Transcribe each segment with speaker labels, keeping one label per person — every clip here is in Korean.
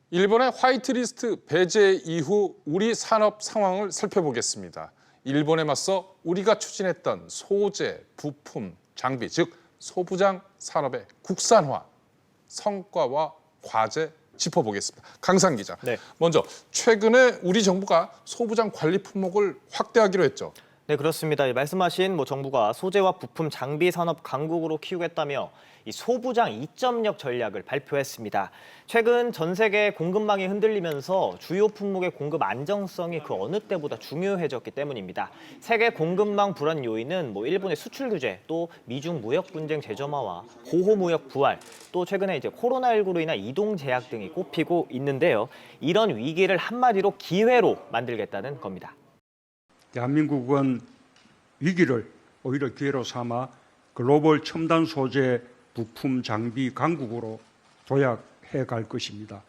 Speaker 1: 일본의 화이트리스트 배제 이후 우리 산업 상황을 살펴보겠습니다. 일본에 맞서 우리가 추진했던 소재, 부품, 장비, 즉 소부장 산업의 국산화 성과와 과제 짚어보겠습니다. 강산 기자.
Speaker 2: 네.
Speaker 1: 먼저 최근에 우리 정부가 소부장 관리 품목을 확대하기로 했죠.
Speaker 2: 네, 그렇습니다. 말씀하신 정부가 소재와 부품 장비 산업 강국으로 키우겠다며 이 소부장 2.0 전략을 발표했습니다. 최근 전 세계 공급망이 흔들리면서 주요 품목의 공급 안정성이 그 어느 때보다 중요해졌기 때문입니다. 세계 공급망 불안 요인은 일본의 수출 규제, 또 미중 무역 분쟁 재점화와 보호 무역 부활, 또 최근에 코로나19로 인한 이동 제약 등이 꼽히고 있는데요. 이런 위기를 한마디로 기회로 만들겠다는 겁니다.
Speaker 3: 대한민국은 위기를 오히려 기회로 삼아 글로벌 첨단 소재, 부품, 장비 강국으로 도약해 갈 것입니다.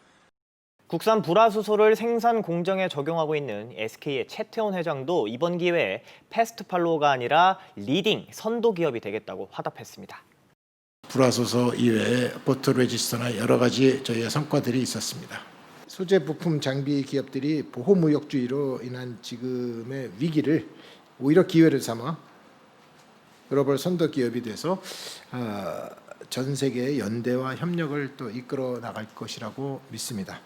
Speaker 2: 국산 불화수소를 생산 공정에 적용하고 있는 SK의 최태원 회장도 이번 기회에 패스트 팔로우가 아니라 리딩, 선도 기업이 되겠다고 화답했습니다.
Speaker 4: 불화수소 이외에 포토레지스트나 여러 가지 저희의 성과들이 있었습니다. 소재 부품 장비 기업들이 보호무역주의로 인한 지금의 위기를 오히려 기회를 삼아 글로벌 선도 기업이 돼서 전 세계의 연대와 협력을 또 이끌어 나갈 것이라고 믿습니다.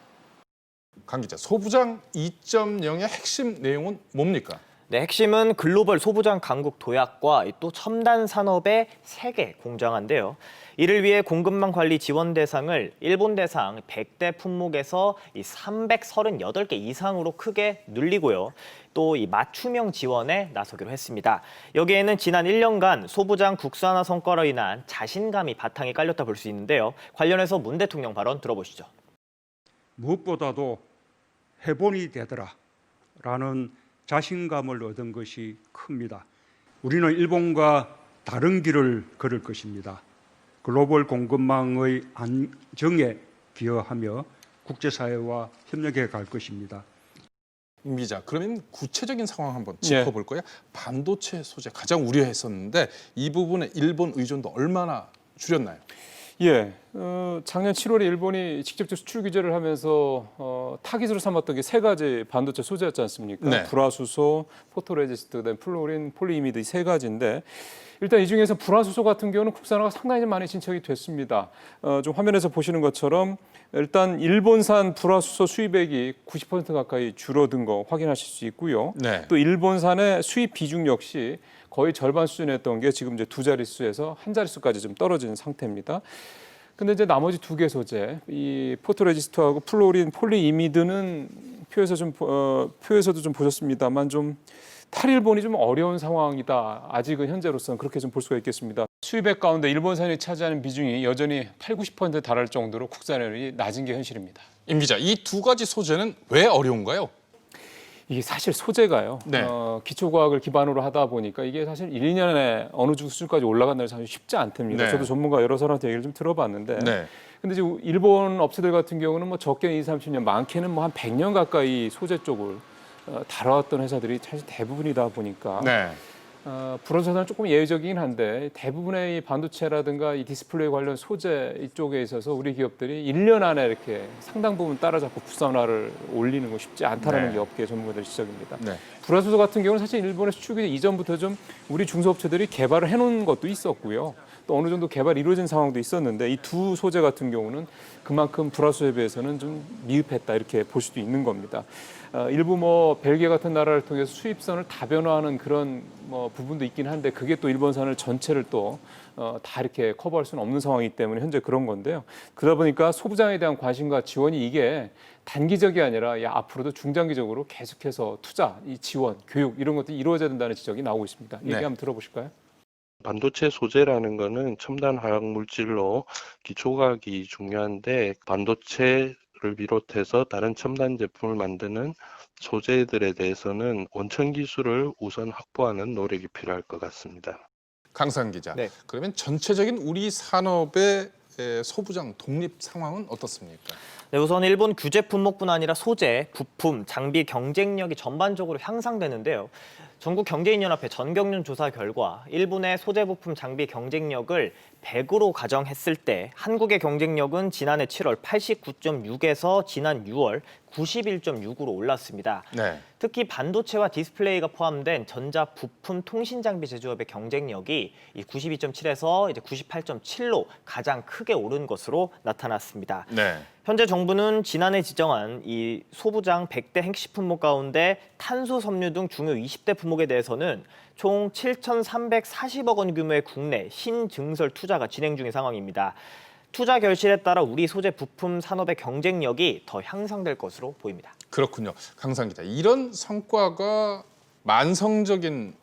Speaker 1: 강 기자, 소부장 2.0의 핵심 내용은 뭡니까?
Speaker 2: 네, 핵심은 글로벌 소부장 강국 도약과 또 첨단 산업의 세계 공정화인데요. 이를 위해 공급망 관리 지원 대상을 일본 대상 100대 품목에서 338개 이상으로 크게 늘리고요. 또 이 맞춤형 지원에 나서기로 했습니다. 여기에는 지난 1년간 소부장 국산화 성과로 인한 자신감이 바탕이 깔렸다 볼 수 있는데요. 관련해서 문 대통령 발언 들어보시죠.
Speaker 3: 무엇보다도 해본이 되더라라는 자신감을 얻은 것이 큽니다. 우리는 일본과 다른 길을 걸을 것입니다. 글로벌 공급망의 안정에 기여하며 국제사회와 협력해 갈 것입니다.
Speaker 1: 임 기자, 그러면 구체적인 상황 한번 짚어볼 거예요. 반도체 소재 가장 우려했었는데 이 부분에 일본 의존도 얼마나 줄였나요?
Speaker 5: 작년 7월에 일본이 직접적 수출 규제를 하면서 타깃으로 삼았던 게 세 가지 반도체 소재였지 않습니까?
Speaker 1: 네.
Speaker 5: 불화수소, 포토레지스트, 그다음에 플로린, 폴리이미드 이 세 가지인데 일단 이 중에서 불화수소 같은 경우는 국산화가 상당히 좀 많이 진척이 됐습니다. 좀 화면에서 보시는 것처럼 일단 일본산 불화수소 수입액이 90% 가까이 줄어든 거 확인하실 수 있고요.
Speaker 1: 네.
Speaker 5: 또 일본산의 수입 비중 역시 거의 절반 수준이었던 게 지금 이제 두 자릿수에서 한 자릿수까지 좀 떨어진 상태입니다. 근데 이제 나머지 두 개 소재, 이 포토레지스트하고 플로린, 폴리이미드는 표에서도 좀 보셨습니다만 좀 탈일본이 좀 어려운 상황이다. 아직은 현재로서는 그렇게 좀 볼 수가 있겠습니다. 수입액 가운데 일본산이 차지하는 비중이 여전히 80~90%에 달할 정도로 국산율이 낮은 게 현실입니다.
Speaker 1: 임 기자, 이 두 가지 소재는 왜 어려운가요?
Speaker 5: 이게 사실 소재가요.
Speaker 1: 네.
Speaker 5: 기초과학을 기반으로 하다 보니까 이게 사실 1, 2년에 어느 정도 수준까지 올라간다는 게 사실 쉽지 않답니다.
Speaker 1: 네.
Speaker 5: 저도 전문가 여러 사람한테 얘기를 좀 들어봤는데
Speaker 1: 네.
Speaker 5: 근데 지금 일본 업체들 같은 경우는 적게는 20~30년, 많게는 한 100년 가까이 소재 쪽을 다뤄왔던 회사들이 사실 대부분이다 보니까
Speaker 1: 네.
Speaker 5: 불화수소는 조금 예외적이긴 한데 대부분의 이 반도체라든가 이 디스플레이 관련 소재 이쪽에 있어서 우리 기업들이 1년 안에 이렇게 상당 부분 따라잡고 국산화를 올리는 거 쉽지 않다라는
Speaker 1: 네.
Speaker 5: 게 업계 전문가들 지적입니다.
Speaker 1: 네.
Speaker 5: 불화수소 같은 경우는 사실 일본의 수출 규제 이전부터 좀 우리 중소업체들이 개발을 해놓은 것도 있었고요. 또 어느 정도 개발이 이루어진 상황도 있었는데 이 두 소재 같은 경우는 그만큼 불화수소에 비해서는 좀 미흡했다 이렇게 볼 수도 있는 겁니다. 일부 벨기에 같은 나라를 통해서 수입선을 다변화하는 그런 부분도 있긴 한데 그게 또 일본산을 전체를 또 다 이렇게 커버할 수는 없는 상황이기 때문에 현재 그런 건데요. 그러다 보니까 소부장에 대한 관심과 지원이 이게 단기적이 아니라 앞으로도 중장기적으로 계속해서 투자, 이 지원, 교육 이런 것들이 이루어져야 된다는 지적이 나오고 있습니다. 얘기 한번 들어보실까요?
Speaker 6: 반도체 소재라는 거는 첨단 화학 물질로 기초과학이 중요한데 반도체를 비롯해서 다른 첨단 제품을 만드는 소재들에 대해서는 원천 기술을 우선 확보하는 노력이 필요할 것 같습니다.
Speaker 1: 강산 기자,
Speaker 2: 네.
Speaker 1: 그러면 전체적인 우리 산업의 소부장 독립 상황은 어떻습니까?
Speaker 2: 네, 우선 일본 규제 품목뿐 아니라 소재, 부품, 장비 경쟁력이 전반적으로 향상되는데요. 전국경제인연합회 전경련 조사 결과 일본의 소재 부품 장비 경쟁력을 100으로 가정했을 때 한국의 경쟁력은 지난해 7월 89.6에서 지난 6월 91.6으로 올랐습니다.
Speaker 1: 네.
Speaker 2: 특히 반도체와 디스플레이가 포함된 전자 부품 통신 장비 제조업의 경쟁력이 이 92.7에서 이제 98.7로 가장 크게 오른 것으로 나타났습니다.
Speaker 1: 네.
Speaker 2: 현재 정부는 지난해 지정한 이 소부장 100대 핵심 품목 가운데 탄소 섬유 등 중요 20대 품목에 대해서는 총 7,340억 원 규모의 국내 신증설 투자가 진행 중인 상황입니다. 투자 결실에 따라 우리 소재 부품 산업의 경쟁력이 더 향상될 것으로 보입니다.
Speaker 1: 그렇군요. 강상 기자. 이런 성과가 만성적인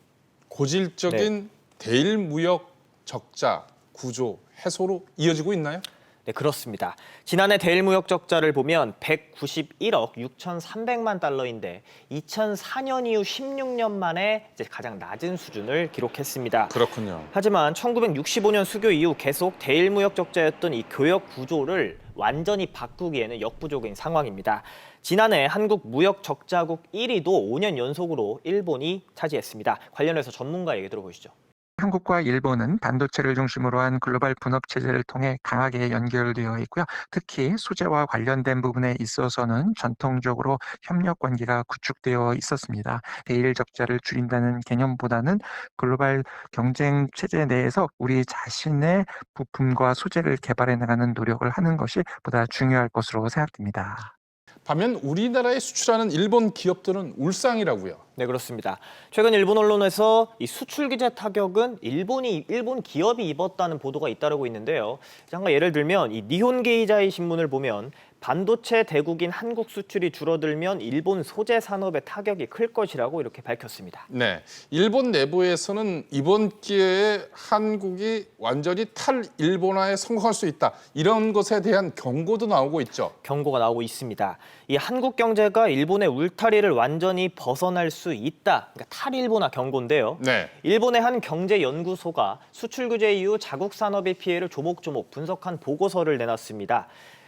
Speaker 1: 고질적인 대일 무역 적자 구조 해소로 이어지고 있나요?
Speaker 2: 네, 그렇습니다. 지난해 대일 무역 적자를 보면 191억 6,300만 달러인데 2004년 이후 16년 만에 이제 가장 낮은 수준을 기록했습니다.
Speaker 1: 그렇군요.
Speaker 2: 하지만 1965년 수교 이후 계속 대일 무역 적자였던 이 교역 구조를 완전히 바꾸기에는 역부족인 상황입니다. 지난해 한국 무역 적자국 1위도 5년 연속으로 일본이 차지했습니다. 관련해서 전문가 얘기 들어보시죠.
Speaker 7: 한국과 일본은 반도체를 중심으로 한 글로벌 분업 체제를 통해 강하게 연결되어 있고요. 특히 소재와 관련된 부분에 있어서는 전통적으로 협력 관계가 구축되어 있었습니다. 대일 적자를 줄인다는 개념보다는 글로벌 경쟁 체제 내에서 우리 자신의 부품과 소재를 개발해 나가는 노력을 하는 것이 보다 중요할 것으로 생각됩니다.
Speaker 1: 반면 우리나라에 수출하는 일본 기업들은 울상이라고요.
Speaker 2: 네, 그렇습니다. 최근 일본 언론에서 이 수출 규제 타격은 일본 기업이 입었다는 보도가 잇따르고 있는데요. 잠깐 예를 들면 이 니혼게이자이 신문을 보면 반도체 대국인 한국 수출이 줄어들면 일본 소재 산업의 타격이 클 것이라고 이렇게 밝혔습니다.
Speaker 1: 네, 일본 내부에서는 이번 기회에 한국이 완전히 탈일본화에 성공할 수 있다. 이런 것에 대한 경고도 나오고 있죠.
Speaker 2: 경고가 나오고 있습니다. 이 한국 경제가 일본의 울타리를 완전히 벗어날 수 있다. 그러니까 탈일본화 경고인데요.
Speaker 1: 네.
Speaker 2: 일본의 한 경제연구소가 수출 규제 이후 자국 산업의 피해를 조목조목 분석한 보고서를 내놨습니다.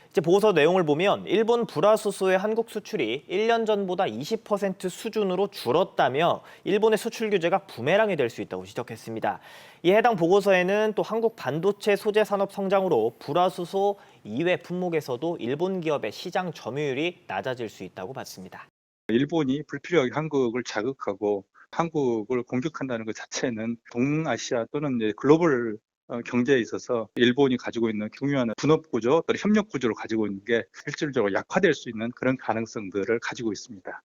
Speaker 2: 이제 보고서 내용을 보면 일본 불화수소의 한국 수출이 1년 전보다 20% 수준으로 줄었다며 일본의 수출 규제가 부메랑이 될 수 있다고 지적했습니다. 이 해당 보고서에는 또 한국 반도체 소재 산업 성장으로 불화수소 이외 품목에서도 일본 기업의 시장 점유율이 낮아질 수 있다고 봤습니다.
Speaker 8: 일본이 불필요하게 한국을 자극하고 한국을 공격한다는 것 자체는 동아시아 또는 이제 글로벌 경제에 있어서 일본이 가지고 있는 중요한 분업 구조 또는 협력 구조를 가지고 있는 게 실질적으로 약화될 수 있는 그런 가능성들을 가지고 있습니다.